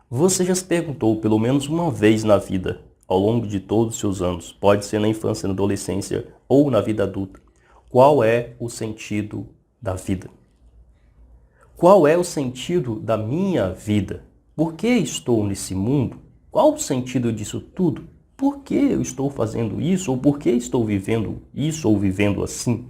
Você já se perguntou pelo menos uma vez na vida, ao longo de todos os seus anos, pode ser na infância, na adolescência ou na vida adulta, qual é o sentido da vida? Qual é o sentido da minha vida? Por que estou nesse mundo? Qual o sentido disso tudo? Por que eu estou fazendo isso? Ou por que estou vivendo isso ou vivendo assim?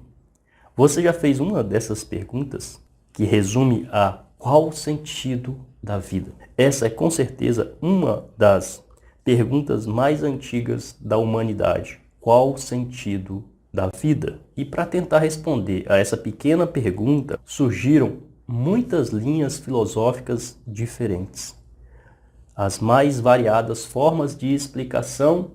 Você já fez uma dessas perguntas que resume a qual o sentido da vida? Essa é com certeza uma das perguntas mais antigas da humanidade. Qual o sentido da vida? E para tentar responder a essa pequena pergunta, surgiram muitas linhas filosóficas diferentes. As mais variadas formas de explicação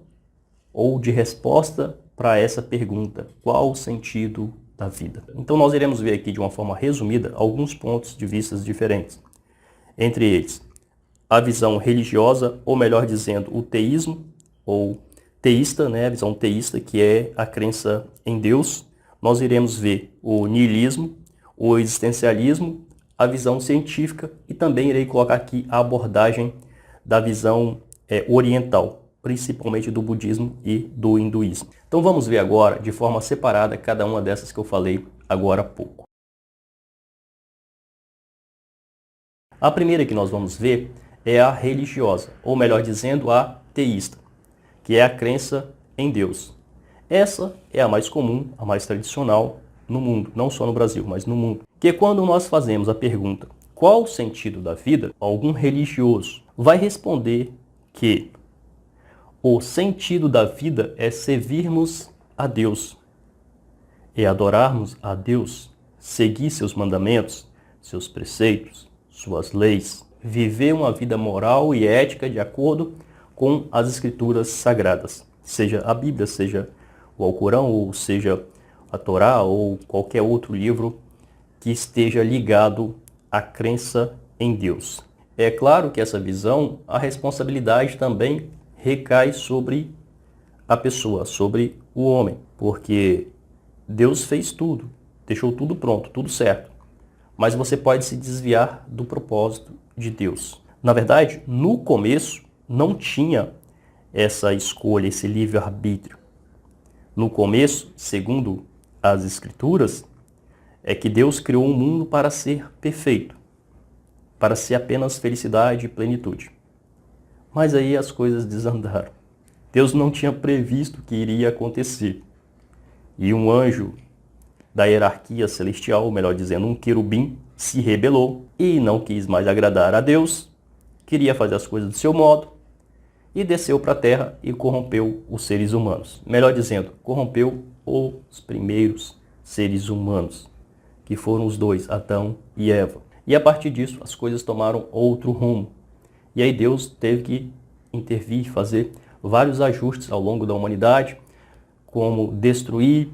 ou de resposta para essa pergunta. Qual o sentido da vida? Então nós iremos ver aqui de uma forma resumida alguns pontos de vista diferentes. Entre eles, a visão religiosa, ou melhor dizendo, o teísmo, ou teísta, né? A visão teísta, que é a crença em Deus. Nós iremos ver o niilismo, o existencialismo, a visão científica e também irei colocar aqui a abordagem da visão oriental, principalmente do budismo e do hinduísmo. Então vamos ver agora, de forma separada, cada uma dessas que eu falei agora há pouco. A primeira que nós vamos ver é a religiosa, ou melhor dizendo, a teísta, que é a crença em Deus. Essa é a mais comum, a mais tradicional no mundo, não só no Brasil, mas no mundo. Que quando nós fazemos a pergunta, qual o sentido da vida? Algum religioso vai responder que o sentido da vida é servirmos a Deus, é adorarmos a Deus, seguir seus mandamentos, seus preceitos, suas leis, viver uma vida moral e ética de acordo com as escrituras sagradas, seja a Bíblia, seja o Alcorão, ou seja a Torá, ou qualquer outro livro que esteja ligado à crença em Deus. É claro que essa visão, a responsabilidade também recai sobre a pessoa, sobre o homem, porque Deus fez tudo, deixou tudo pronto, tudo certo. Mas você pode se desviar do propósito de Deus. Na verdade, no começo não tinha essa escolha, esse livre-arbítrio. No começo, segundo as Escrituras, é que Deus criou um mundo para ser perfeito, para ser apenas felicidade e plenitude. Mas aí as coisas desandaram. Deus não tinha previsto que iria acontecer. E um anjo da hierarquia celestial, ou melhor dizendo, um querubim, se rebelou e não quis mais agradar a Deus, queria fazer as coisas do seu modo e desceu para a terra e corrompeu os seres humanos. Melhor dizendo, corrompeu os primeiros seres humanos, que foram os dois, Adão e Eva. E a partir disso, as coisas tomaram outro rumo. E aí Deus teve que intervir, fazer vários ajustes ao longo da humanidade, como destruir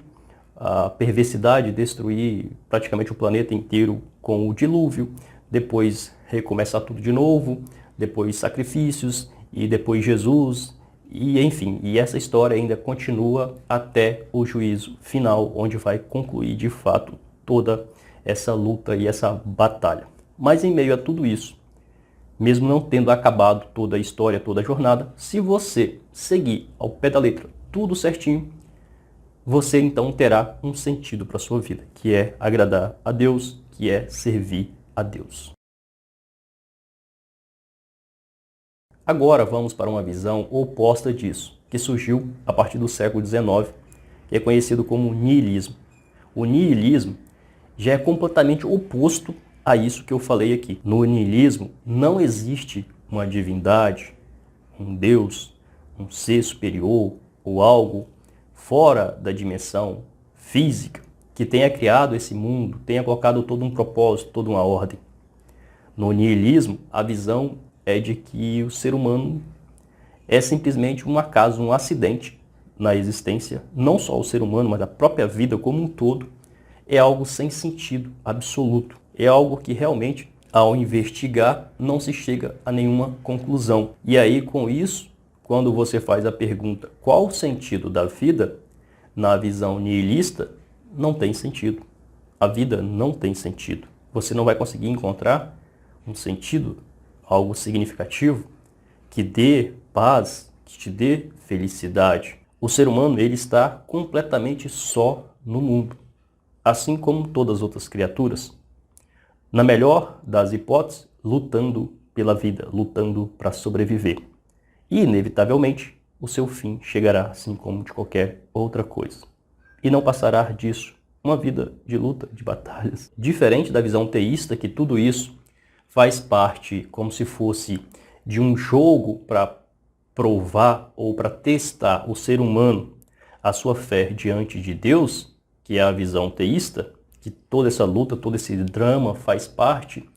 a perversidade, destruir praticamente o planeta inteiro com o dilúvio, depois recomeçar tudo de novo, depois sacrifícios, e depois Jesus, e enfim, e essa história ainda continua até o juízo final, onde vai concluir de fato toda essa luta e essa batalha. Mas em meio a tudo isso, mesmo não tendo acabado toda a história, toda a jornada, se você seguir ao pé da letra tudo certinho, você então terá um sentido para a sua vida, que é agradar a Deus, que é servir a Deus. Agora vamos para uma visão oposta disso, que surgiu a partir do século XIX, que é conhecido como niilismo. O niilismo já é completamente oposto a isso que eu falei aqui. No niilismo não existe uma divindade, um Deus, um ser superior ou algo fora da dimensão física que tenha criado esse mundo, tenha colocado todo um propósito, toda uma ordem. No niilismo, a visão é de que o ser humano é simplesmente um acaso, um acidente na existência, não só o ser humano, mas a própria vida como um todo, é algo sem sentido absoluto. É algo que realmente, ao investigar, não se chega a nenhuma conclusão. E aí, com isso, quando você faz a pergunta qual o sentido da vida, na visão nihilista, não tem sentido. A vida não tem sentido. Você não vai conseguir encontrar um sentido algo significativo, que dê paz, que te dê felicidade. O ser humano, ele está completamente só no mundo, assim como todas as outras criaturas. Na melhor das hipóteses, lutando pela vida, lutando para sobreviver. E, inevitavelmente, o seu fim chegará, assim como de qualquer outra coisa. E não passará disso uma vida de luta, de batalhas. Diferente da visão teísta, que tudo isso faz parte como se fosse de um jogo para provar ou para testar o ser humano a sua fé diante de Deus, que é a visão teísta, que toda essa luta, todo esse drama faz parte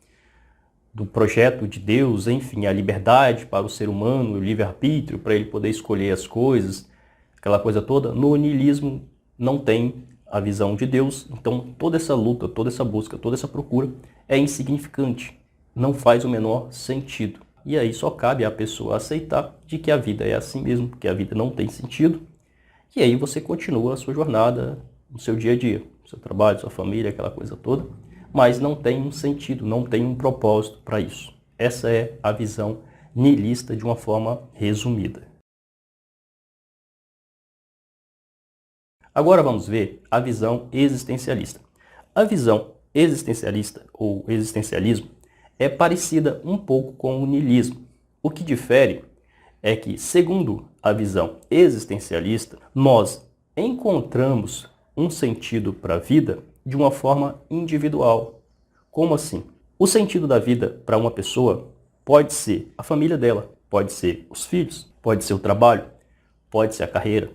do projeto de Deus, enfim, a liberdade para o ser humano, o livre-arbítrio, para ele poder escolher as coisas, aquela coisa toda. No niilismo não tem a visão de Deus, então toda essa luta, toda essa busca, toda essa procura é insignificante, não faz o menor sentido. E aí só cabe à pessoa aceitar de que a vida é assim mesmo, que a vida não tem sentido, e aí você continua a sua jornada no seu dia a dia, seu trabalho, sua família, aquela coisa toda, mas não tem um sentido, não tem um propósito para isso. Essa é a visão niilista de uma forma resumida. Agora vamos ver a visão existencialista. A visão existencialista ou existencialismo é parecida um pouco com o niilismo. O que difere é que, segundo a visão existencialista, nós encontramos um sentido para a vida de uma forma individual. Como assim? O sentido da vida para uma pessoa pode ser a família dela, pode ser os filhos, pode ser o trabalho, pode ser a carreira,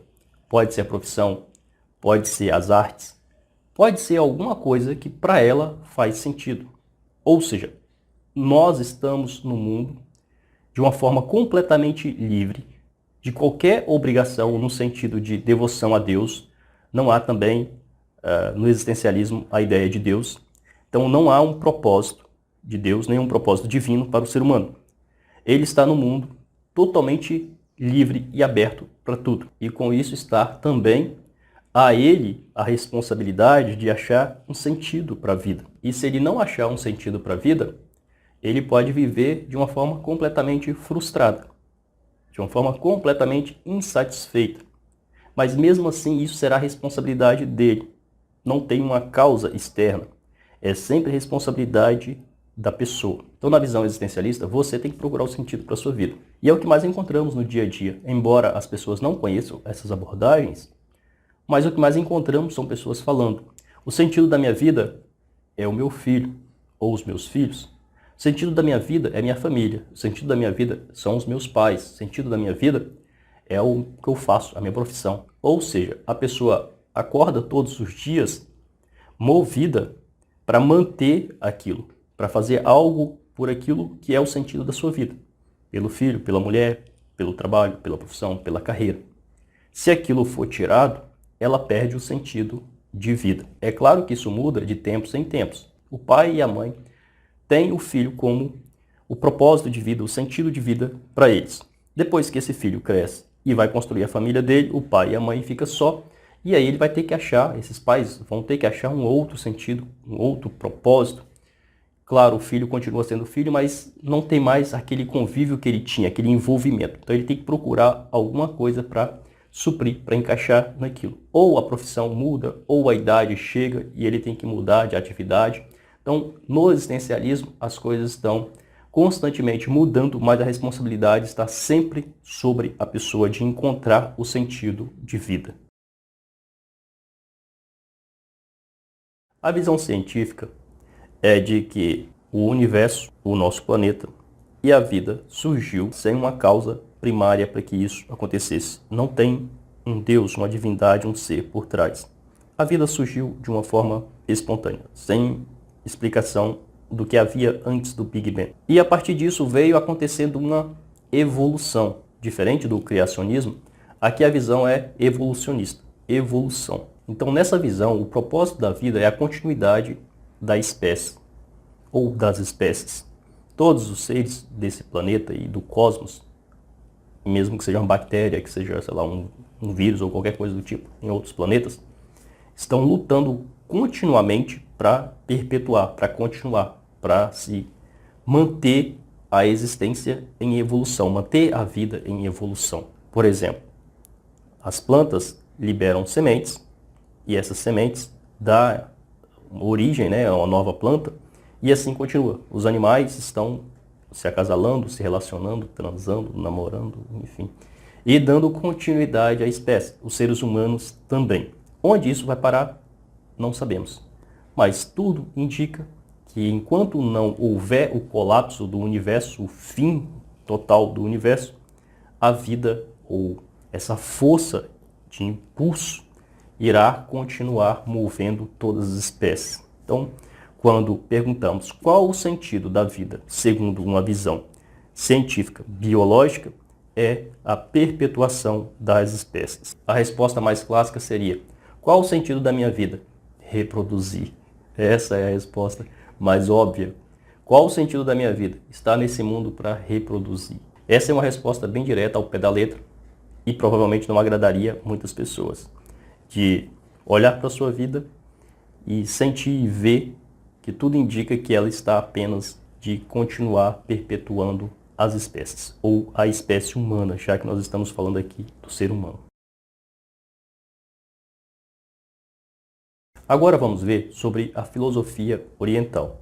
pode ser a profissão, pode ser as artes, pode ser alguma coisa que para ela faz sentido. Ou seja, nós estamos no mundo de uma forma completamente livre de qualquer obrigação no sentido de devoção a Deus. Não há também no existencialismo a ideia de Deus. Então não há um propósito de Deus, nenhum propósito divino para o ser humano. Ele está no mundo totalmente livre e aberto para tudo. E com isso está também a ele a responsabilidade de achar um sentido para a vida. E se ele não achar um sentido para a vida, ele pode viver de uma forma completamente frustrada, de uma forma completamente insatisfeita. Mas mesmo assim, isso será responsabilidade dele. Não tem uma causa externa. É sempre responsabilidade da pessoa. Então, na visão existencialista, você tem que procurar o sentido para a sua vida. E é o que mais encontramos no dia a dia. Embora as pessoas não conheçam essas abordagens, mas o que mais encontramos são pessoas falando: o sentido da minha vida é o meu filho ou os meus filhos. O sentido da minha vida é minha família. O sentido da minha vida são os meus pais. O sentido da minha vida é o que eu faço, a minha profissão. Ou seja, a pessoa acorda todos os dias movida para manter aquilo, para fazer algo por aquilo que é o sentido da sua vida. Pelo filho, pela mulher, pelo trabalho, pela profissão, pela carreira. Se aquilo for tirado, ela perde o sentido de vida. É claro que isso muda de tempos em tempos. O pai e a mãe têm o filho como o propósito de vida, o sentido de vida para eles. Depois que esse filho cresce e vai construir a família dele, o pai e a mãe ficam só, e aí ele vai ter que achar, esses pais vão ter que achar um outro sentido, um outro propósito. Claro, o filho continua sendo filho, mas não tem mais aquele convívio que ele tinha, aquele envolvimento. Então ele tem que procurar alguma coisa para suprir, para encaixar naquilo. Ou a profissão muda, ou a idade chega e ele tem que mudar de atividade. Então, no existencialismo, as coisas estão constantemente mudando, mas a responsabilidade está sempre sobre a pessoa de encontrar o sentido de vida. A visão científica é de que o universo, o nosso planeta e a vida surgiu sem uma causa primária para que isso acontecesse. Não tem um Deus, uma divindade, um ser por trás. A vida surgiu de uma forma espontânea, sem explicação do que havia antes do Big Bang. E a partir disso veio acontecendo uma evolução. Diferente do criacionismo, aqui a visão é evolucionista, evolução. Então nessa visão, o propósito da vida é a continuidade da espécie, ou das espécies. Todos os seres desse planeta e do cosmos, mesmo que seja uma bactéria, que seja, sei lá, um vírus ou qualquer coisa do tipo em outros planetas, estão lutando continuamente para perpetuar, para continuar, para se manter a existência em evolução, manter a vida em evolução. Por exemplo, as plantas liberam sementes e essas sementes dão origem, né, a uma nova planta e assim continua. Os animais estão se acasalando, se relacionando, transando, namorando, enfim, e dando continuidade à espécie. Os seres humanos também. Onde isso vai parar, não sabemos. Mas tudo indica que enquanto não houver o colapso do universo, o fim total do universo, a vida ou essa força de impulso irá continuar movendo todas as espécies. Então, quando perguntamos qual o sentido da vida, segundo uma visão científica, biológica, é a perpetuação das espécies. A resposta mais clássica seria: qual o sentido da minha vida? Reproduzir. Essa é a resposta mais óbvia. Qual o sentido da minha vida? Estar nesse mundo para reproduzir. Essa é uma resposta bem direta ao pé da letra e provavelmente não agradaria muitas pessoas. De olhar para a sua vida e sentir e ver que tudo indica que ela está apenas de continuar perpetuando as espécies, ou a espécie humana, já que nós estamos falando aqui do ser humano. Agora vamos ver sobre a filosofia oriental,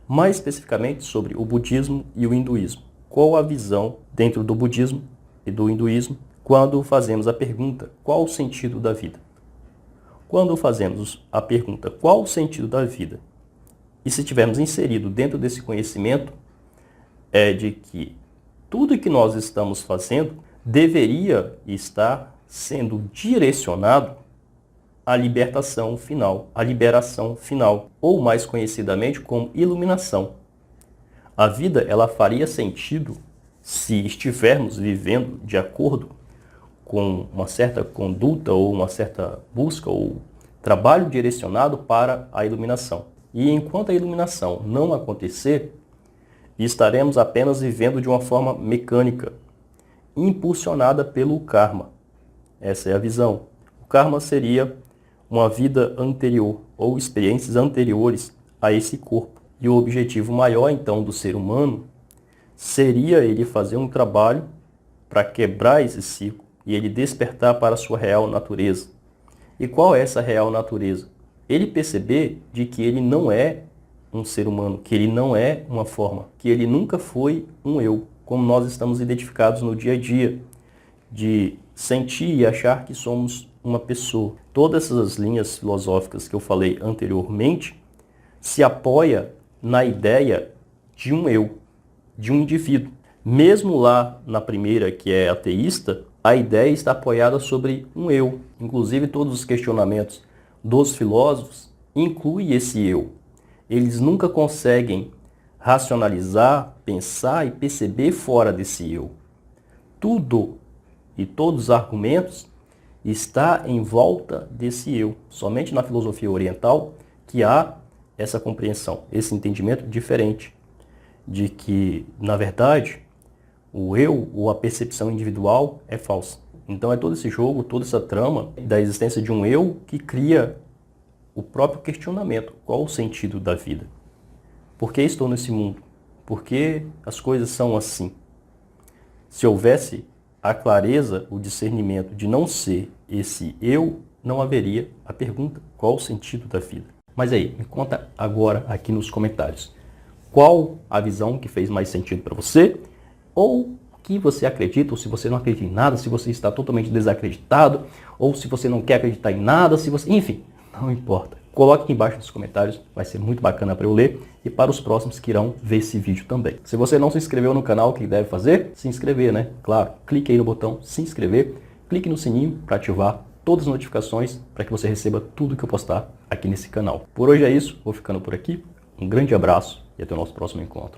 mais especificamente sobre o budismo e o hinduísmo. Qual a visão dentro do budismo e do hinduísmo quando fazemos a pergunta: qual o sentido da vida? Quando fazemos a pergunta: qual o sentido da vida? E se tivermos inserido dentro desse conhecimento, é de que tudo que nós estamos fazendo deveria estar sendo direcionado à libertação final, à liberação final, ou mais conhecidamente como iluminação. A vida ela faria sentido se estivermos vivendo de acordo com uma certa conduta ou uma certa busca ou trabalho direcionado para a iluminação. E enquanto a iluminação não acontecer, estaremos apenas vivendo de uma forma mecânica, impulsionada pelo karma. Essa é a visão. O karma seria uma vida anterior ou experiências anteriores a esse corpo. E o objetivo maior, então, do ser humano seria ele fazer um trabalho para quebrar esse ciclo e ele despertar para a sua real natureza. E qual é essa real natureza? Ele perceber de que ele não é um ser humano, que ele não é uma forma, que ele nunca foi um eu, como nós estamos identificados no dia a dia, de sentir e achar que somos uma pessoa. Todas essas linhas filosóficas que eu falei anteriormente se apoia na ideia de um eu, de um indivíduo. Mesmo lá na primeira, que é ateísta, a ideia está apoiada sobre um eu. Inclusive, todos os questionamentos dos filósofos incluem esse eu. Eles nunca conseguem racionalizar, pensar e perceber fora desse eu. Tudo e todos os argumentos está em volta desse eu. Somente na filosofia oriental que há essa compreensão, esse entendimento diferente de que, na verdade, o eu ou a percepção individual é falsa. Então é todo esse jogo, toda essa trama da existência de um eu que cria o próprio questionamento. Qual o sentido da vida? Por que estou nesse mundo? Por que as coisas são assim? Se houvesse a clareza, o discernimento de não ser esse eu, não haveria a pergunta: qual o sentido da vida? Mas aí, me conta agora aqui nos comentários. Qual a visão que fez mais sentido para você? Ou que você acredita, ou se você não acredita em nada, se você está totalmente desacreditado, ou se você não quer acreditar em nada, se você... Enfim, não importa. Coloque aqui embaixo nos comentários, vai ser muito bacana para eu ler e para os próximos que irão ver esse vídeo também. Se você não se inscreveu no canal, o que deve fazer? Se inscrever, né? Claro, clique aí no botão se inscrever, clique no sininho para ativar todas as notificações para que você receba tudo que eu postar aqui nesse canal. Por hoje é isso, vou ficando por aqui. Um grande abraço e até o nosso próximo encontro.